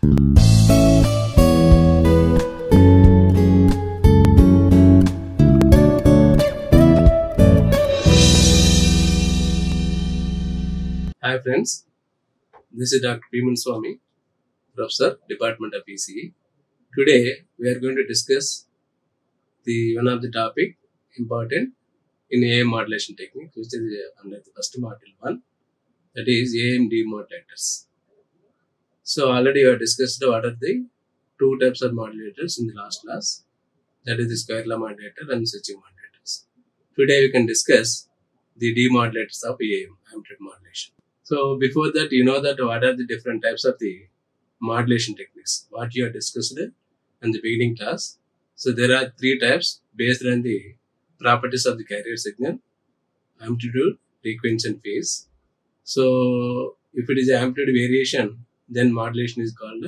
Hi friends, this is Dr. Munaswamy, Professor, Department of ECE. Today we are going to discuss one of the topic important in AM modulation technique, which is under the first module 1, that is AM demodulators. So already we have discussed what are the two types of modulators in the last class, that is the square law modulator and switching modulators. Today we can discuss the demodulators of AM, amplitude modulation. So before that, you know that what are the different types of the modulation techniques, what you have discussed in the beginning class. So there are three types based on the properties of the carrier signal: amplitude, frequency and phase. So if it is amplitude variation, then modulation is called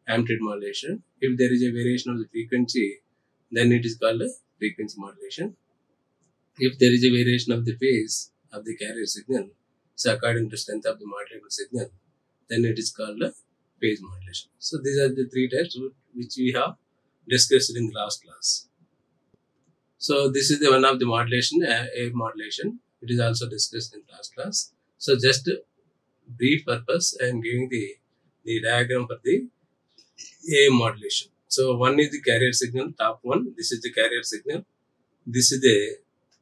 amplitude modulation. If there is a variation of the frequency, then it is called frequency modulation. If there is a variation of the phase of the carrier signal, so according to strength of the modulated signal, then it is called phase modulation. So these are the three types which we have discussed in the last class. So this is the one of the modulation, A modulation. It is also discussed in last class. So just brief purpose, I am giving the diagram for the A modulation. So one is the carrier signal, top one. This is the carrier signal. This is the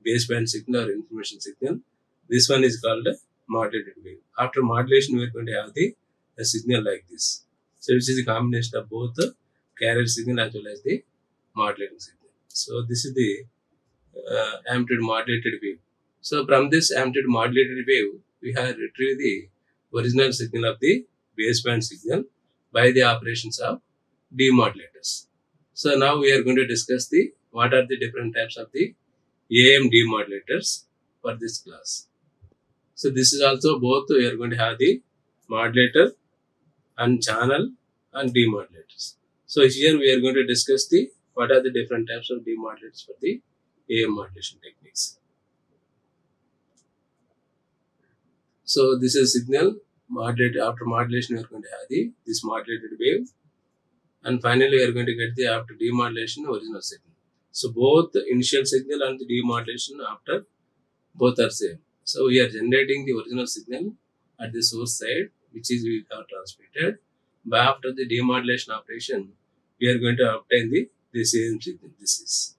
baseband signal or information signal. This one is called modulated wave. After modulation, we are going to have a signal like this. So which is a combination of both the carrier signal as well as the modulating signal. So this is the amplitude modulated wave. So from this amplitude modulated wave, we have retrieved the original signal of the baseband signal by the operations of demodulators. So now we are going to discuss what are the different types of the AM demodulators for this class. So this is also both we are going to have the modulator and channel and demodulators. So here we are going to discuss what are the different types of demodulators for the AM modulation techniques. So this is signal modulated. After modulation, we are going to have this modulated wave, and finally we are going to get after demodulation original signal. So both the initial signal and the demodulation after both are same. So we are generating the original signal at the source side, which is we have transmitted. But after the demodulation operation, we are going to obtain the same signal. This is.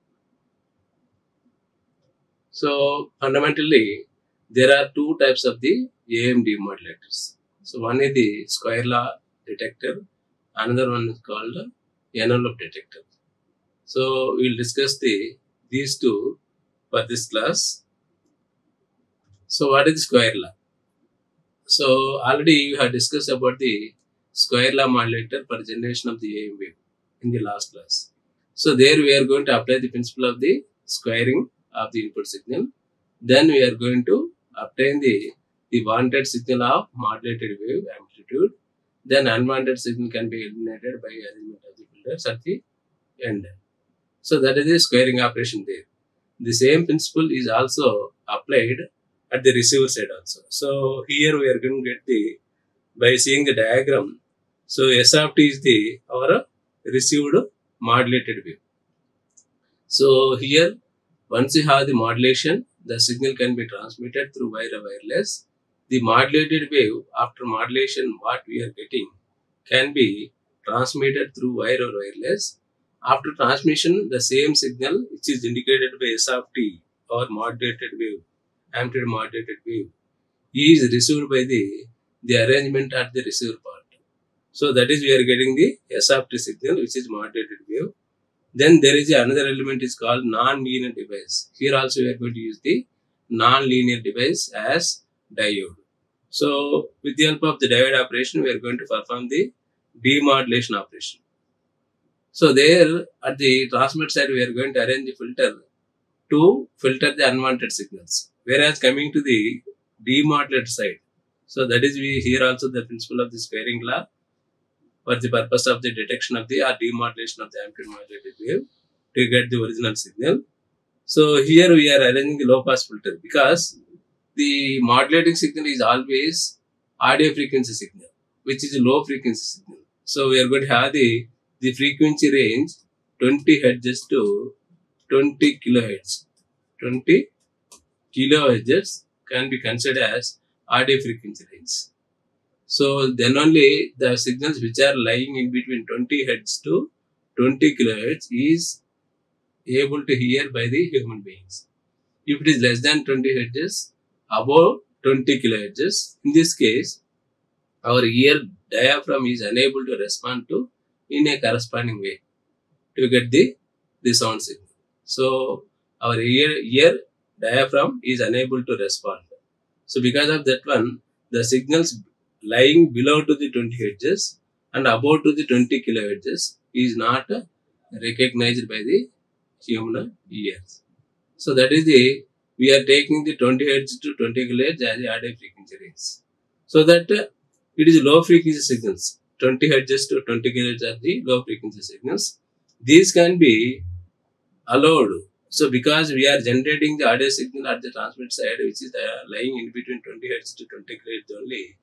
So fundamentally, there are two types of the AM demodulators. So one is the square law detector, another one is called envelope detector. So we will discuss these two for this class. So what is square law? So already you have discussed about the square law modulator for generation of the AM wave in the last class. So there we are going to apply the principle of the squaring of the input signal. Then we are going to obtain the wanted signal of modulated wave amplitude. Then unwanted signal can be eliminated by arrangement of the filters at the end. So that is the squaring operation there. The same principle is also applied at the receiver side also. So here we are going to get by seeing the diagram. So S of t is our received modulated wave. So here once you have the modulation, the signal can be transmitted through wire or wireless. The modulated wave after modulation, what we are getting can be transmitted through wire or wireless. After transmission, the same signal which is indicated by S of t or modulated wave, amplitude modulated wave, is received by the arrangement at the receiver part. So that is we are getting the S of t signal which is modulated wave. Then there is another element is called non-linear device. Here also we are going to use the non-linear device as diode. So with the help of the diode operation, we are going to perform the demodulation operation. So there at the transmit side, we are going to arrange the filter to filter the unwanted signals. Whereas coming to the demodulated side, so that is we here also the principle of the squaring law for the purpose of the detection of the or demodulation of the amplitude modulated wave to get the original signal. So here we are arranging the low pass filter because the modulating signal is always audio frequency signal, which is a low frequency signal. So we are going to have the frequency range 20 hertz to 20 kilohertz. 20 kilohertz can be considered as audio frequency range. So then only the signals which are lying in between 20 hertz to 20 kilohertz is able to hear by the human beings. If it is less than 20 hertz, above 20 kilohertz, in this case, our ear diaphragm is unable to respond to in a corresponding way to get the sound signal. So our ear diaphragm is unable to respond. So because of that one, the signals lying below to the 20 hertz and above to the 20 kilohertz is not recognized by the human ears. So that is we are taking the 20 hertz to 20 kilohertz as the audio frequency range. So that it is low frequency signals. 20 hertz to 20 kilohertz are the low frequency signals. These can be allowed. So because we are generating the audio signal at the transmit side, which is lying in between 20 hertz to 20 kilohertz only,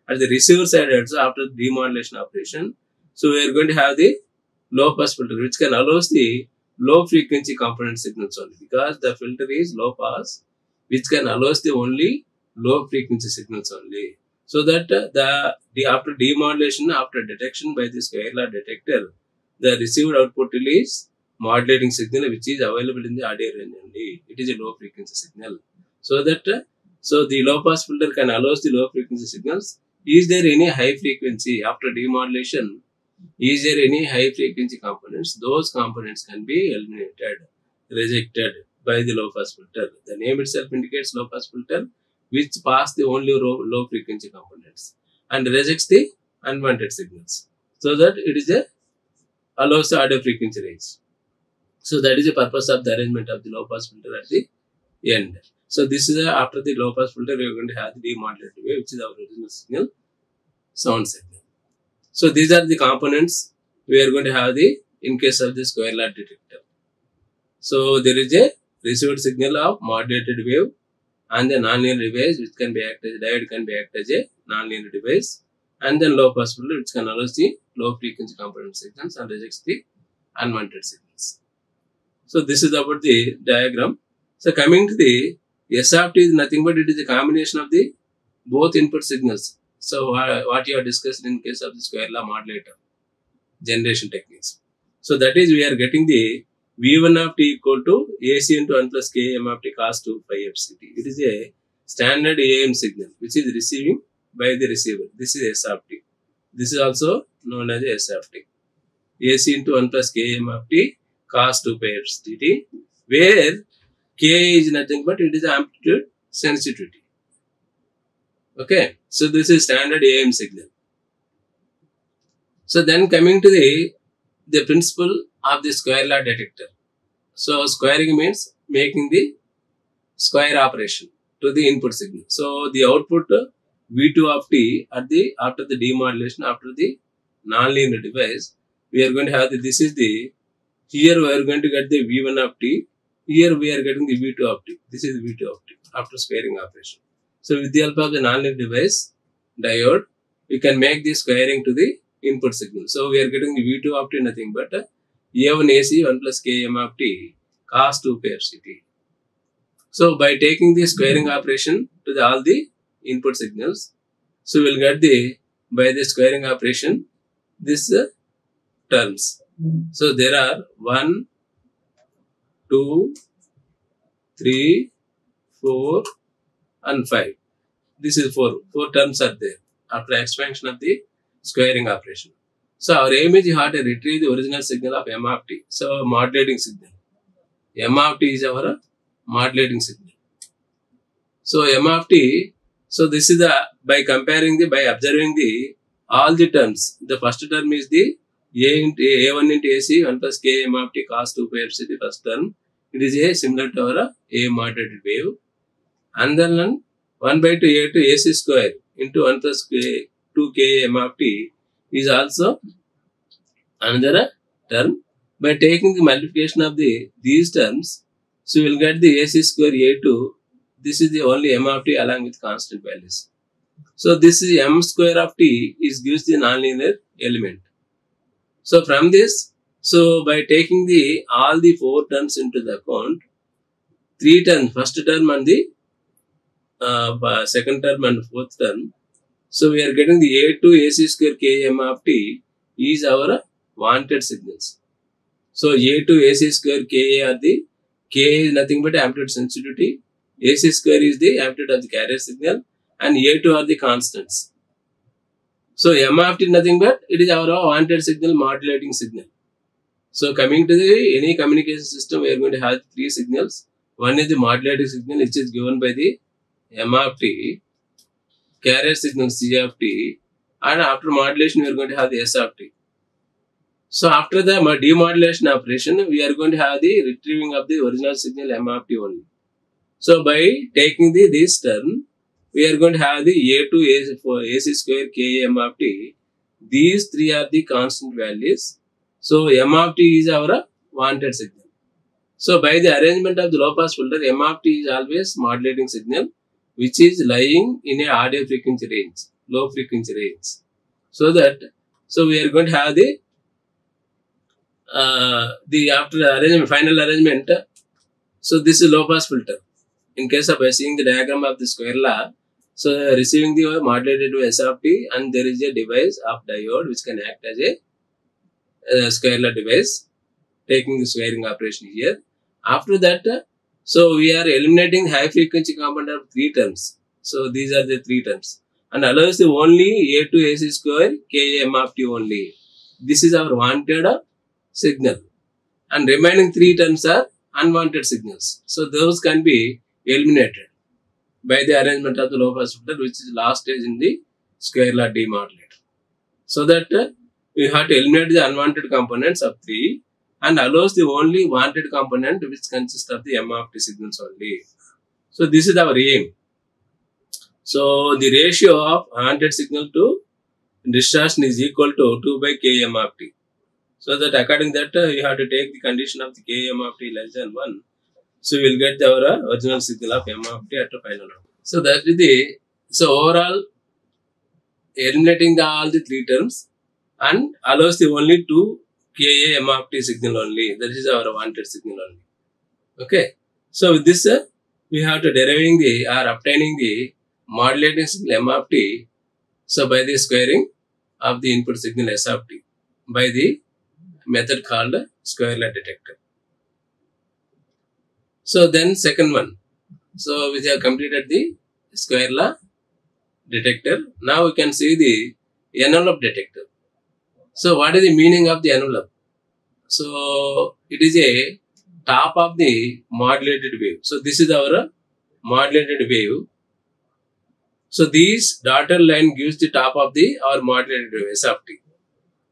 at the receiver side also after the demodulation operation, so we are going to have the low pass filter which can allow the low frequency component signals only, because the filter is low pass which can allow the only low frequency signals only. So that after demodulation, after detection by the square law detector, the received output is modulating signal which is available in the audio range only. It is a low frequency signal. So that so the low pass filter can allow the low frequency signals. Is there any high frequency after demodulation? Is there any high frequency components? Those components can be eliminated, rejected by the low pass filter. The name itself indicates low pass filter which pass the only low frequency components and rejects the unwanted signals. So that it is allows the audio frequency range. So that is the purpose of the arrangement of the low pass filter at the end. So this is after the low pass filter we are going to have the demodulated wave which is our original signal, sound signal. So these are the components we are going to have in case of the square law detector. So there is a received signal of modulated wave and the nonlinear device which can be acted as diode can be acted as a nonlinear device, and then low pass filter which can allow the low frequency component signals and rejects the unwanted signals. So this is about the diagram. So coming to the S of t is nothing but it is a combination of the both input signals. So what you have discussed in case of the square law modulator generation techniques. So that is we are getting the V1 of t equal to AC into 1 plus Km of t cos 2 pi FCT. It is a standard AM signal which is receiving by the receiver. This is S of t. This is also known as S of t. AC into 1 plus Km of t cos 2 pi FCT, where K is nothing but it is amplitude sensitivity. Okay, so this is standard AM signal. So then coming to the principle of the square law detector. So squaring means making the square operation to the input signal. So the output V2 of t at the after the demodulation, after the nonlinear device, we are going to have this is the, here we are going to get the V1 of t, here we are getting the V2 of t. This is V2 of t after squaring operation. So with the help of the nonlinear device diode, we can make the squaring to the input signal. So we are getting the V2 of t nothing but A1 AC 1 plus Km of t cos 2 pi FCT. So by taking the squaring operation to all the input signals, so we will get by the squaring operation this terms. So there are 1, 2, 3, 4 and 5. This is 4 terms are there after expansion of the squaring operation. So our aim is how to retrieve the original signal of M of t. So modulating signal. M of t is our modulating signal. So M of t, so this is by observing all the terms. The first term is the A1 into AC 1 plus Km of t cos 2 pi FCT, the first term. It is a similar to our A modulated wave. And then 1 by 2 A to AC square into 1 plus 2 Km of t is also another term. By taking the multiplication of these terms, so we will get the AC square A2. This is the only M of t along with constant values. So this is M square of t gives the nonlinear element. So from this, so by taking the all the 4 terms into the account, 3 terms, first term and the second term and fourth term, so we are getting the A2 AC square Km of t is our wanted signals. So A2 AC square Ka are the K is nothing but amplitude sensitivity, AC square is the amplitude of the carrier signal, and A2 are the constants. So M of t nothing but it is our wanted signal, modulating signal. So coming to the any communication system, we are going to have 3 signals. One is the modulating signal, which is given by the M of t, carrier signal C of t, and after modulation we are going to have the S of t. So after the demodulation operation, we are going to have the retrieving of the original signal M of t only. So by taking this term, we are going to have the A2 for AC square Km of t. These 3 are the constant values. So M of t is our wanted signal. So by the arrangement of the low pass filter, M of t is always modulating signal, which is lying in a audio frequency range, low frequency range. So we are going to have the after arrangement, final arrangement. So this is low pass filter. In case of seeing the diagram of the square law, so receiving the modulated to S of t, and there is a device of diode which can act as a square law device, taking the squaring operation here. After that, so we are eliminating high frequency component of 3 terms. So these are the 3 terms, and allows the only A2 AC square Km of t only. This is our wanted signal, and remaining 3 terms are unwanted signals. So those can be eliminated by the arrangement of the low pass filter, which is last stage in the square law demodulator. So that we have to eliminate the unwanted components of 3 and allows the only wanted component, which consists of the M of t signals only. So this is our aim. So the ratio of wanted signal to distortion is equal to 2 by Km of t. So that according to that, you have to take the condition of the Km of t less than 1. So we will get our original signal of M of t at the final output. So that is so overall eliminating all the 3 terms and allows the only 2 Ka M of t signal only. That is our wanted signal only. Okay. So with this, we have to deriving or obtaining the modulating signal M of t. So by the squaring of the input signal S of t by the method called square law detector. So then second one. So we have completed the square law detector. Now we can see the envelope detector. So what is the meaning of the envelope? So it is a top of the modulated wave. So this is our modulated wave. So this dotted line gives the top of our modulated wave S of t.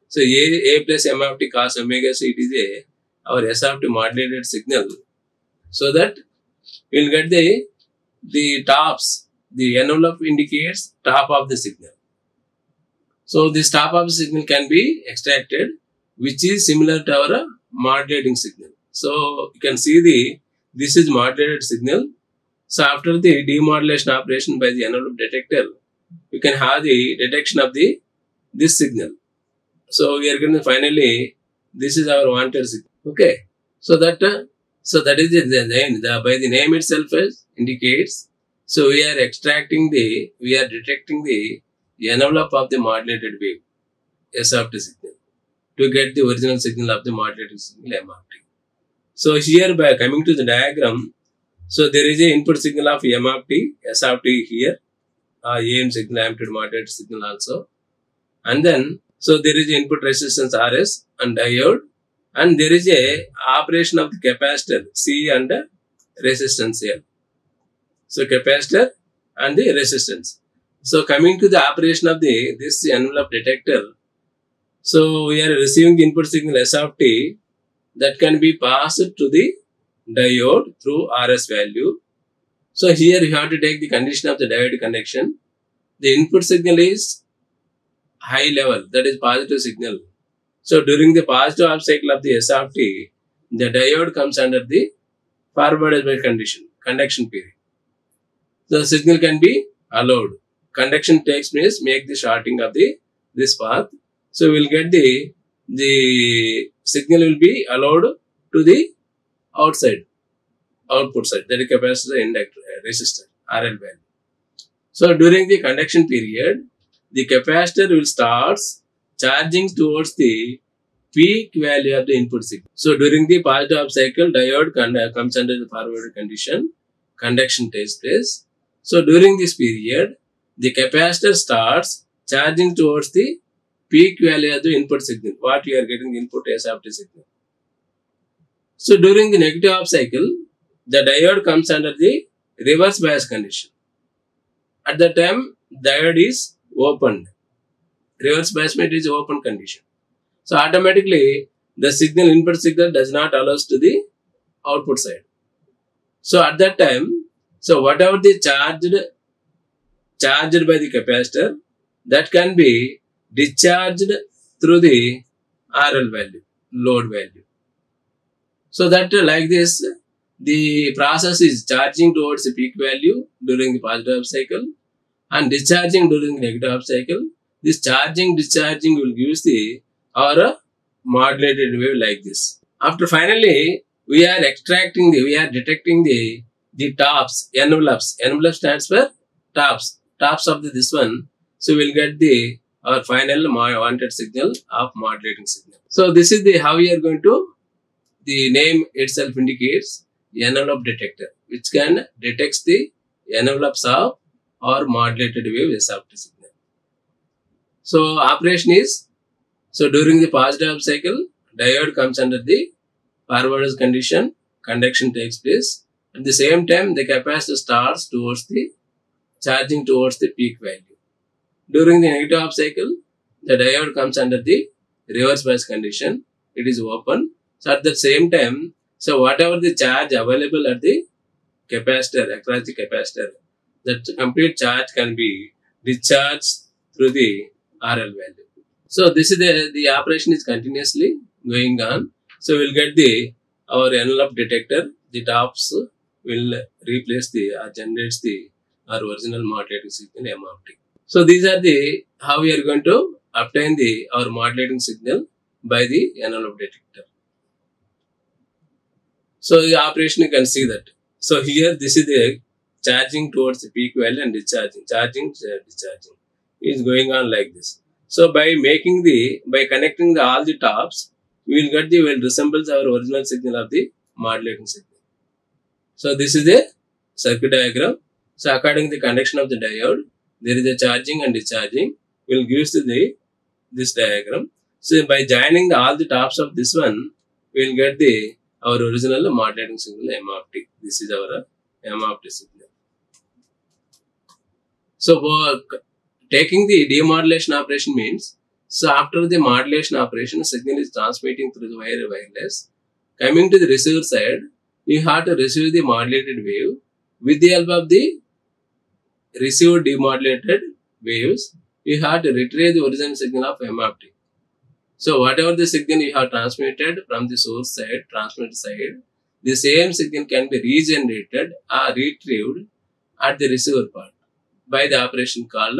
So A plus M of t cos omega, so it is our S of t modulated signal. So that we will get the tops. The envelope indicates top of the signal. So this top of the signal can be extracted, which is similar to our modulating signal. So you can see this is modulated signal. So after the demodulation operation by the envelope detector, you can have the detection of this signal. So we are going to finally, this is our wanted signal. Okay. So that is the name. By the name itself indicates. So we are detecting the envelope of the modulated wave S of t signal to get the original signal of the modulated signal M of t. So here by coming to the diagram, so there is a input signal of M of t, S of t here, AM signal, amplitude modulated signal also, and then so there is input resistance RS and diode, and there is a operation of the capacitor C and resistance L. So capacitor and the resistance. So coming to the operation of this envelope detector, so we are receiving the input signal S of t that can be passed to the diode through RS value. So here you have to take the condition of the diode connection. The input signal is high level, that is positive signal. So during the positive half cycle of the S of t, the diode comes under the forward as conduction period. The signal can be allowed. Conduction takes place, make the shorting of this path. So we will get the signal will be allowed to the outside, output side, that is capacitor, inductor, resistor, RL value. So during the conduction period, the capacitor will start charging towards the peak value of the input signal. So during the positive half cycle, diode comes under the forward condition, conduction takes place. So during this period, the capacitor starts charging towards the peak value of the input signal, what you are getting input as of the signal. So during the negative half cycle, the diode comes under the reverse bias condition. At that time, diode is opened. Reverse bias means it is open condition. So automatically, the signal, input signal does not allow us to the output side. So at that time, so whatever the charged by the capacitor, that can be discharged through the RL value, load value. So that like this, the process is charging towards the peak value during the positive half cycle and discharging during the negative half cycle. This charging, discharging will give the our modulated wave like this. After finally, we are detecting the tops, envelopes. Envelope stands for tops of this one. So we'll get our final wanted signal of modulating signal. So this is how we are going to, the name itself indicates envelope detector, which can detect the envelopes of or modulated wave as of the signal. So operation is, so during the positive half cycle, diode comes under the forward condition, conduction takes place. At the same time, the capacitor starts towards the charging towards the peak value. During the negative half cycle, the diode comes under the reverse bias condition. It is open. So at the same time, so whatever the charge available at the capacitor, across the capacitor, that complete charge can be discharged through the RL value. So this is the operation is continuously going on. So we'll get our envelope detector. The tops will replace generates our original modulating signal M of t. So these are how we are going to obtain our modulating signal by the envelope detector. So the operation you can see that. So here this is the charging towards the peak value and discharging, discharging is going on like this. So by connecting all the tops, we will get will resembles our original signal of the modulating signal. So this is the circuit diagram. So according to the conduction of the diode, there is a charging and discharging. Will gives this diagram. So by joining all the tops of this one, we will get our original modulating signal M of t. This is our M of t signal. So for taking the demodulation operation means, so after the modulation operation, signal is transmitting through the wireless. Coming to the receiver side, you have to receive the modulated wave. With the help of the received demodulated waves, you have to retrieve the original signal of M of t. So whatever the signal you have transmitted from the source side, transmitter side, the same signal can be regenerated or retrieved at the receiver part by the operation called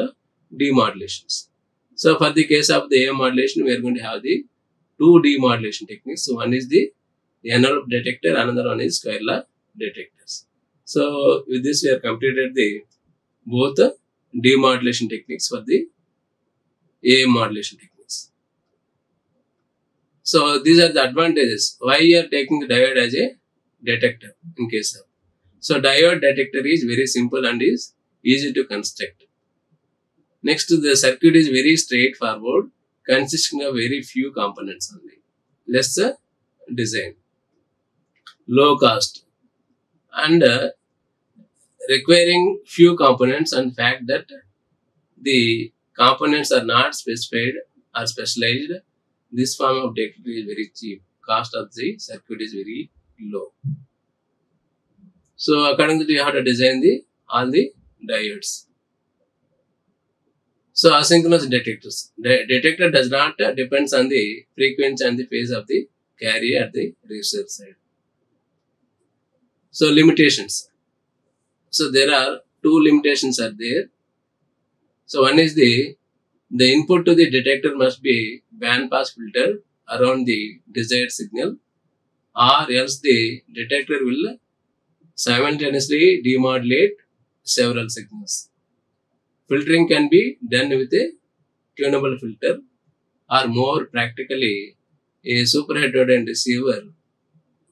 demodulations. So for the case of the AM modulation, we are going to have the two demodulation techniques. So one is the envelope detector, another one is square law detectors. So with this, we have completed both demodulation techniques for the AM modulation techniques. So these are the advantages. Why you are taking the diode as a detector in case of. So diode detector is very simple and is easy to construct. Next, the circuit is very straightforward, consisting of very few components only. Less design, low cost, and requiring few components, and fact that the components are not specified or specialized. This form of detector is very cheap. Cost of the circuit is very low. So according to that, you have to design all the diodes. So asynchronous detectors. The detector does not depends on the frequency and the phase of the carrier at the receiver side. So limitations. So there are two limitations are there. So one is the input to the detector must be band pass filter around the desired signal, or else the detector will simultaneously demodulate several signals. Filtering can be done with a tunable filter, or more practically a superheterodyne receiver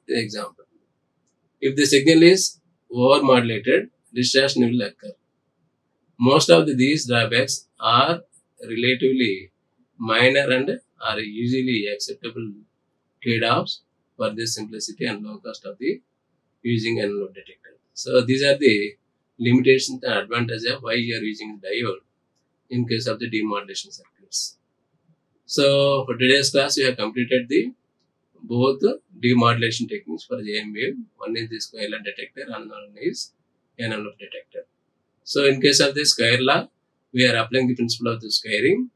example. If the signal is overmodulated, distortion will occur. Most of these drawbacks are relatively minor and are usually acceptable trade-offs for the simplicity and low cost of the using analog detector. So these are the limitations and advantages of why you are using diode in case of the demodulation circuits. So for today's class, we have completed the both demodulation techniques for JM wave. One is the square law detector and another is analog detector. So in case of the square law, we are applying the principle of the squaring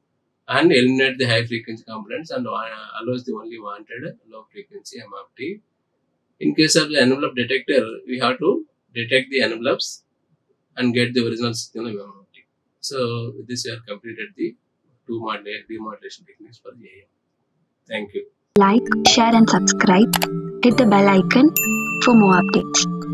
and eliminate the high frequency components and allows the only wanted low frequency M of T. In case of the envelope detector, we have to detect the envelopes and get the original signal of M of T. So with this, we have completed the two demodulation techniques for the AM. Thank you. Like, share and subscribe. Hit the bell icon for more updates.